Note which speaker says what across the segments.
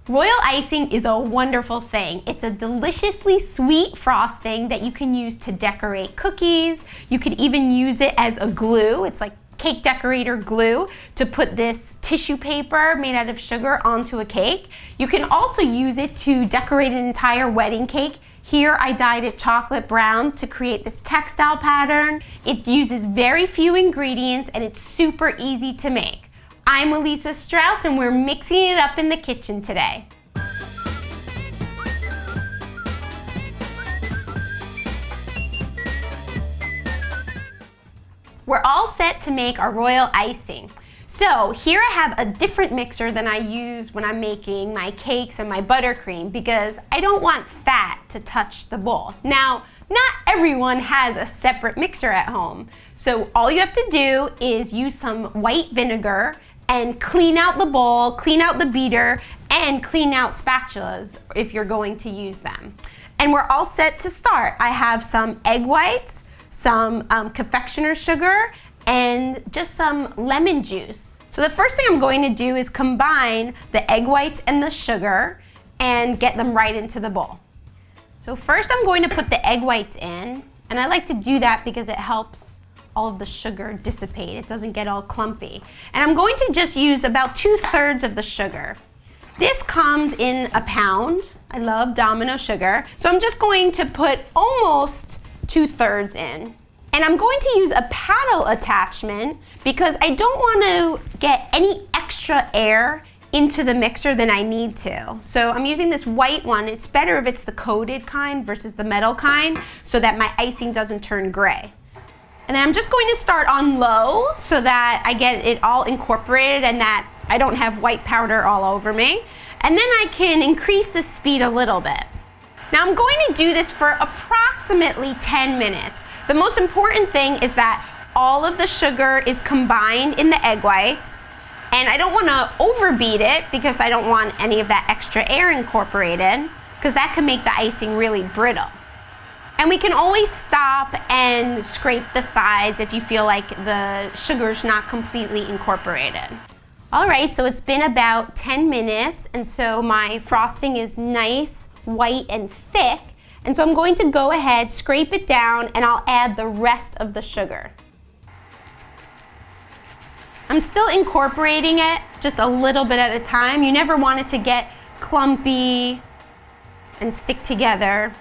Speaker 1: Royal icing is a wonderful thing. It's a deliciously sweet frosting that you can use to decorate cookies. You could even use it as a glue. It's like cake decorator glue to put this tissue paper made out of sugar onto a cake. You can also use it to decorate an entire wedding cake. Here I dyed it chocolate brown to create this textile pattern. It uses very few ingredients and it's super easy to make. I'm Elisa Strauss and we're mixing it up in the kitchen today. We're all set to make our royal icing. So here I have a different mixer than I use when I'm making my cakes and my buttercream because I don't want fat to touch the bowl. Now, not everyone has a separate mixer at home. So all you have to do is use some white vinegar and clean out the bowl, clean out the beater, and clean out spatulas if you're going to use them. And we're all set to start. I have some egg whites, some confectioner's sugar, and just some lemon juice. So the first thing I'm going to do is combine the egg whites and the sugar and get them right into the bowl. So first I'm going to put the egg whites in, and I like to do that because it helps all of the sugar dissipate. It doesn't get all clumpy. And I'm going to just use about 2/3 of the sugar. This comes in a pound. I love Domino sugar. So I'm just going to put almost 2/3 in. And I'm going to use a paddle attachment because I don't want to get any extra air into the mixer than I need to. So I'm using this white one. It's better if it's the coated kind versus the metal kind so that my icing doesn't turn gray. And then I'm just going to start on low so that I get it all incorporated and that I don't have white powder all over me. And then I can increase the speed a little bit. Now I'm going to do this for approximately 10 minutes. The most important thing is that all of the sugar is combined in the egg whites. And I don't want to overbeat it because I don't want any of that extra air incorporated because that can make the icing really brittle. And we can always stop and scrape the sides if you feel like the sugar's not completely incorporated. All right, so it's been about 10 minutes, and so my frosting is nice, white, and thick. And so I'm going to go ahead, scrape it down, and I'll add the rest of the sugar. I'm still incorporating it just a little bit at a time. You never want it to get clumpy and stick together.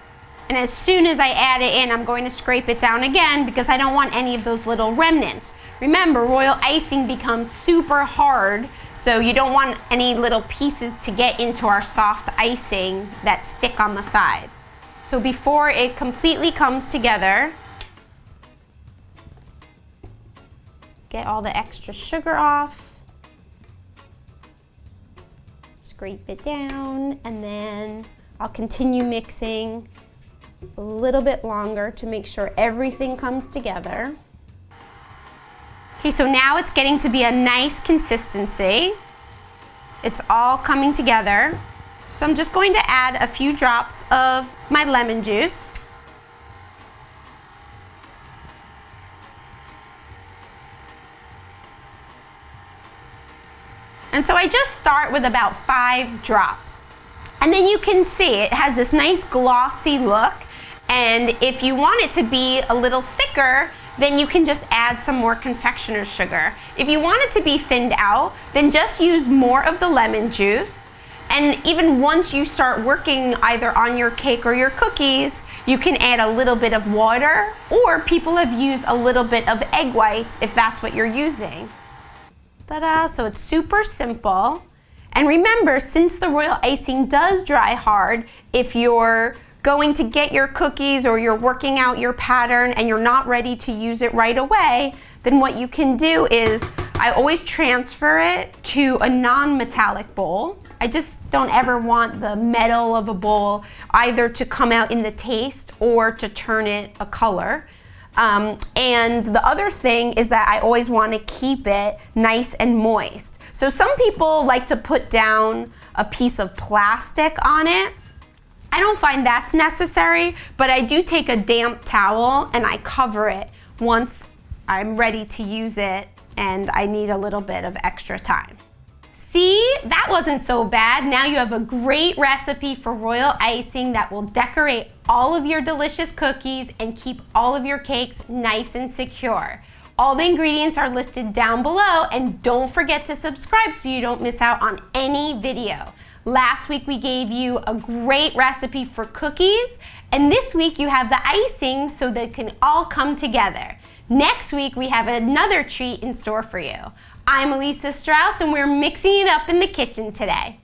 Speaker 1: And as soon as I add it in, I'm going to scrape it down again because I don't want any of those little remnants. Remember, royal icing becomes super hard, so you don't want any little pieces to get into our soft icing that stick on the sides. So before it completely comes together, get all the extra sugar off, scrape it down, and then I'll continue mixing a little bit longer to make sure everything comes together. Okay, so now it's getting to be a nice consistency. It's all coming together. So I'm just going to add a few drops of my lemon juice. And so I just start with about 5 drops. And then you can see it has this nice glossy look. And if you want it to be a little thicker, then you can just add some more confectioner's sugar. If you want it to be thinned out, then just use more of the lemon juice. And even once you start working either on your cake or your cookies, you can add a little bit of water, or people have used a little bit of egg whites if that's what you're using. Ta-da! So it's super simple. And remember, since the royal icing does dry hard, if you're going to get your cookies or you're working out your pattern and you're not ready to use it right away, then what you can do is I always transfer it to a non-metallic bowl. I just don't ever want the metal of a bowl either to come out in the taste or to turn it a color. And the other thing is that I always want to keep it nice and moist. So some people like to put down a piece of plastic on it. I don't find that's necessary, but I do take a damp towel and I cover it once I'm ready to use it and I need a little bit of extra time. See, that wasn't so bad. Now you have a great recipe for royal icing that will decorate all of your delicious cookies and keep all of your cakes nice and secure. All the ingredients are listed down below, and don't forget to subscribe so you don't miss out on any video. Last week we gave you a great recipe for cookies, and this week you have the icing so they can all come together. Next week we have another treat in store for you. I'm Elisa Strauss, and we're mixing it up in the kitchen today.